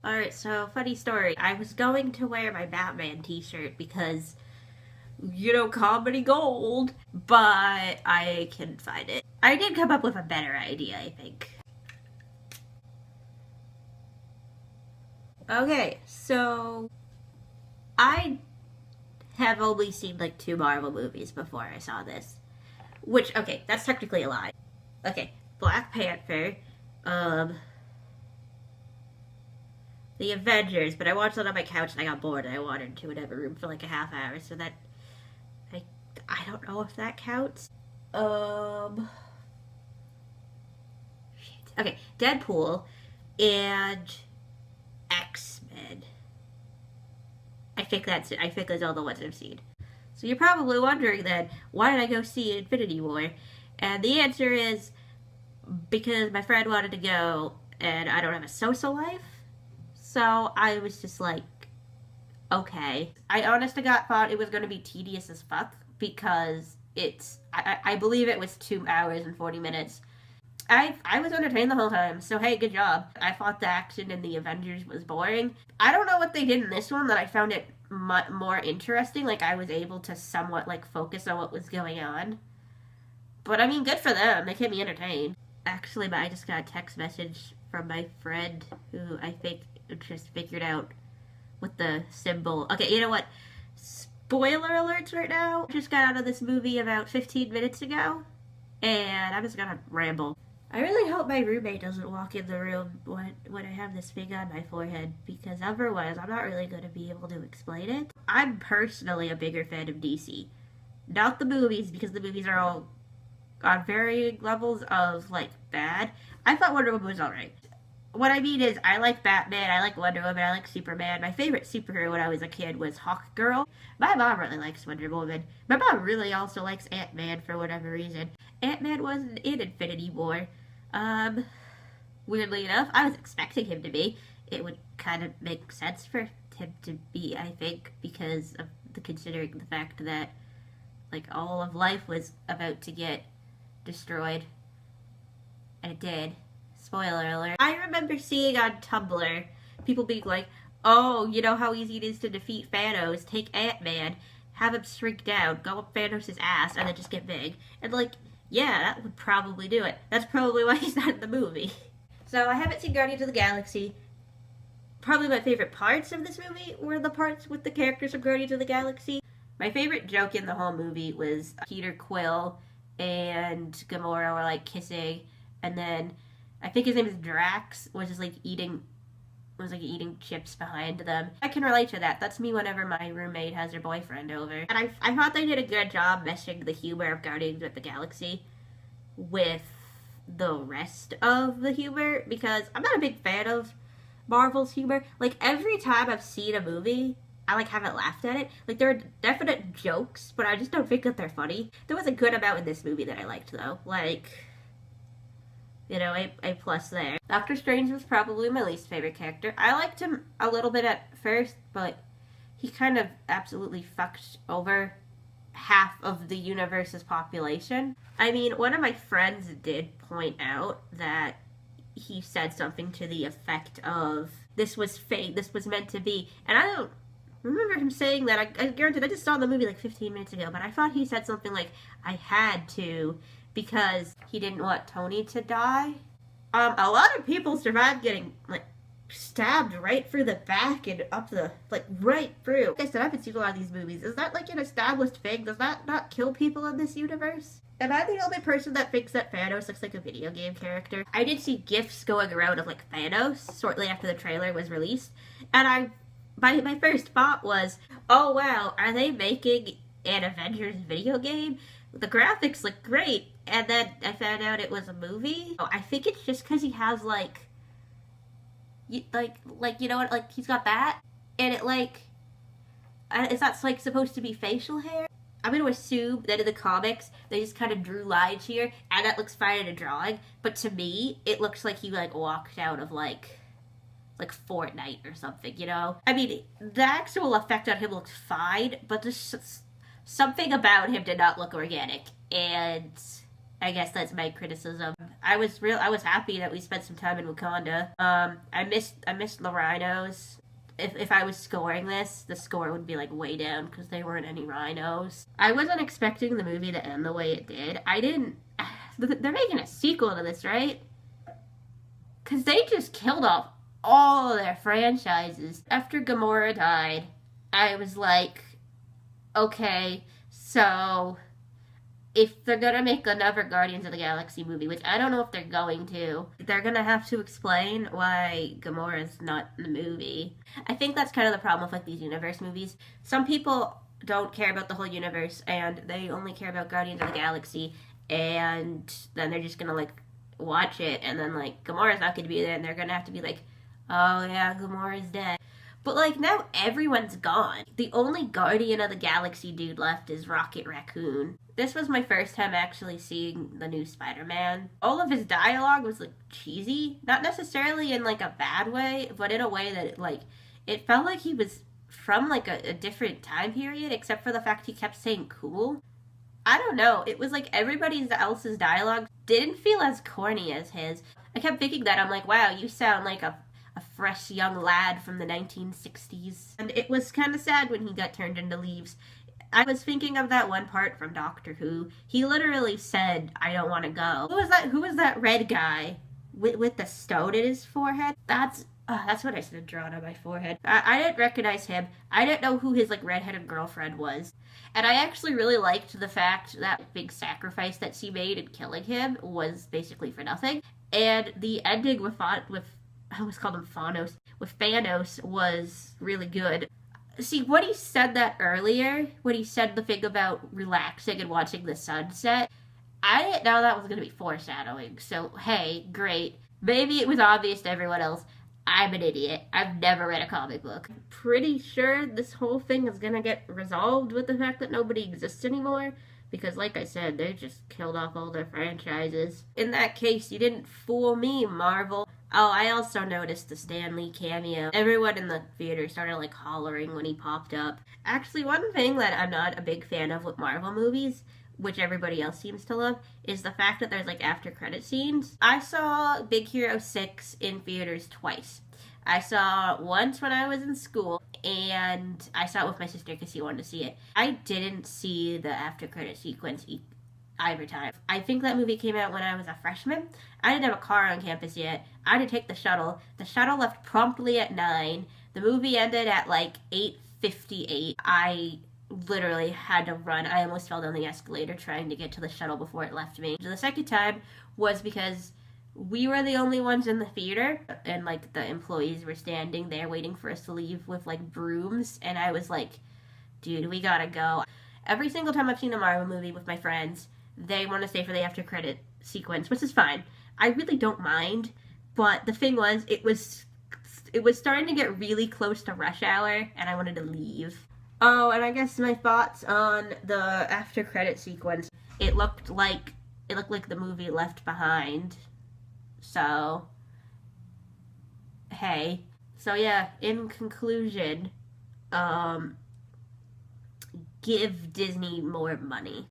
Alright, so funny story. I was going to wear my Batman t-shirt because, comedy gold, but I couldn't find it. I did come up with a better idea, I think. Okay, so I have only seen like two Marvel movies before I saw this. Which, okay, that's technically a lie. Okay, Black Panther, um, The Avengers, but I watched it on my couch and I got bored and I wandered into another room for like a half hour, so that I I don't know if that counts. Um okay, Deadpool and X-Men. I think that's it. I think that's all the ones I've seen. So you're probably wondering then, why did I go see Infinity War? And the answer is because my friend wanted to go and I don't have a social life. So I was just like, okay. I honest to God thought it was going to be tedious as fuck because I believe it was 2 hours and 40 minutes. I was entertained the whole time, so hey, good job. I thought the action in the Avengers was boring. I don't know what they did in this one that I found it more interesting. Like I was able to somewhat like focus on what was going on. But I mean, good for them. They kept me entertained. Actually, but I just got a text message from my friend who I think just figured out with the symbol. Okay, you know what? Spoiler alerts right now. I just got out of this movie about 15 minutes ago, and I'm just gonna ramble. I really hope my roommate doesn't walk in the room when I have this thing on my forehead, because otherwise I'm not really going to be able to explain it. I'm personally a bigger fan of DC. Not the movies, because the movies are all on varying levels of, like, bad. I thought Wonder Woman was alright. What I mean is, I like Batman, I like Wonder Woman, I like Superman. My favorite superhero when I was a kid was Hawkgirl. My mom really likes Wonder Woman. My mom really also likes Ant-Man for whatever reason. Ant-Man wasn't in Infinity War. Um, Weirdly enough, I was expecting him to be. It would kind of make sense for him to be, I think, because of considering the fact that, like, all of life was about to get destroyed. And it did. Spoiler alert. I remember seeing on Tumblr people being like, oh, you know how easy it is to defeat Thanos? Take Ant-Man, have him shrink down, go up Thanos' ass, and then just get big. And, like, yeah, that would probably do it. That's probably why he's not in the movie. So I haven't seen Guardians of the Galaxy. Probably my favorite parts of this movie were the parts with the characters of Guardians of the Galaxy. My favorite joke in the whole movie was Peter Quill and Gamora were like kissing, and then I think his name is Drax was just like eating chips behind them. I can relate to that. That's me whenever my roommate has her boyfriend over. And I thought they did a good job meshing the humor of Guardians of the Galaxy with the rest of the humor, because I'm not a big fan of Marvel's humor. Like, every time I've seen a movie, I like haven't laughed at it. Like, there are definite jokes, but I just don't think that they're funny. There was a good amount in this movie that I liked, though. Like, a plus there. Doctor Strange was probably my least favorite character. I liked him a little bit at first, but he kind of absolutely fucked over half of the universe's population. I mean, one of my friends did point out that he said something to the effect of, this was fake, this was meant to be. And I don't remember him saying that. I guarantee I just saw the movie like 15 minutes ago, but I thought he said something like, I had to, because he didn't want Tony to die. A lot of people survived getting, like, stabbed right through the back and up the, like, right through. Like I said, I haven't seen a lot of these movies. Is that, like, an established thing? Does that not kill people in this universe? Am I the only person that thinks that Thanos looks like a video game character? I did see GIFs going around of, like, Thanos shortly after the trailer was released, and my first thought was, oh wow, are they making an Avengers video game? The graphics look great, and then I found out it was a movie. Oh, I think it's just because he has, like, you know what, like, he's got that, and it, like, is that, like, supposed to be facial hair? I'm gonna assume that in the comics, they just kind of drew lines here, and that looks fine in a drawing, but to me, it looks like he, like, walked out of, like Fortnite or something, you know? I mean, the actual effect on him looks fine, but there's something about him did not look organic, and I guess that's my criticism. I was happy that we spent some time in Wakanda. I missed the rhinos. If I was scoring this, the score would be like way down because there weren't any rhinos. I wasn't expecting the movie to end the way it did. I didn't. They're making a sequel to this, right? Because they just killed off all of their franchises. After Gamora died, I was like, okay, so if they're gonna make another Guardians of the Galaxy movie, which I don't know if they're going to, they're gonna have to explain why Gamora's not in the movie. I think that's kind of the problem with like these universe movies. Some people don't care about the whole universe and they only care about Guardians of the Galaxy, and then they're just gonna like watch it, and then like Gamora's not gonna be there, and they're gonna have to be like, oh yeah, Gamora's dead. But, like, now everyone's gone. The only Guardian of the Galaxy dude left is Rocket Raccoon. This was my first time actually seeing the new Spider-Man. All of his dialogue was, like, cheesy. Not necessarily in, like, a bad way, but in a way that, it felt like he was from, like, a different time period, except for the fact he kept saying cool. I don't know. It was like everybody else's dialogue didn't feel as corny as his. I kept thinking that. I'm like, wow, you sound like a fresh young lad from the 1960s. And it was kind of sad when he got turned into leaves. I was thinking of that one part from Doctor Who. He literally said, I don't want to go. Who was that red guy with the stone in his forehead? That's what I should have drawn on my forehead. I didn't recognize him. I didn't know who his like redheaded girlfriend was. And I actually really liked the fact that big sacrifice that she made in killing him was basically for nothing. And the ending with I always called him Thanos. With Thanos was really good. See, when he said that earlier, when he said the thing about relaxing and watching the sunset, I didn't know that was going to be foreshadowing. So, hey, great. Maybe it was obvious to everyone else. I'm an idiot. I've never read a comic book. I'm pretty sure this whole thing is going to get resolved with the fact that nobody exists anymore. Because, like I said, they just killed off all their franchises. In that case, you didn't fool me, Marvel. Oh, I also noticed the Stan Lee cameo. Everyone in the theater started, like, hollering when he popped up. Actually, one thing that I'm not a big fan of with Marvel movies, which everybody else seems to love, is the fact that there's, like, after-credit scenes. I saw Big Hero 6 in theaters twice. I saw it once when I was in school, and I saw it with my sister because she wanted to see it. I didn't see the after-credit sequence either time. I think that movie came out when I was a freshman. I didn't have a car on campus yet. I had to take the shuttle. The shuttle left promptly at 9. The movie ended at like 8:58. I literally had to run. I almost fell down the escalator trying to get to the shuttle before it left me. The second time was because we were the only ones in the theater, and like the employees were standing there waiting for us to leave with like brooms, and I was like, dude, we gotta go. Every single time I've seen a Marvel movie with my friends, they want to stay for the after credit sequence, which is fine. I really don't mind, but the thing was, it was starting to get really close to rush hour, and I wanted to leave. Oh, and I guess my thoughts on the after credit sequence. It looked like the movie Left Behind. So, hey. So yeah, in conclusion, give Disney more money.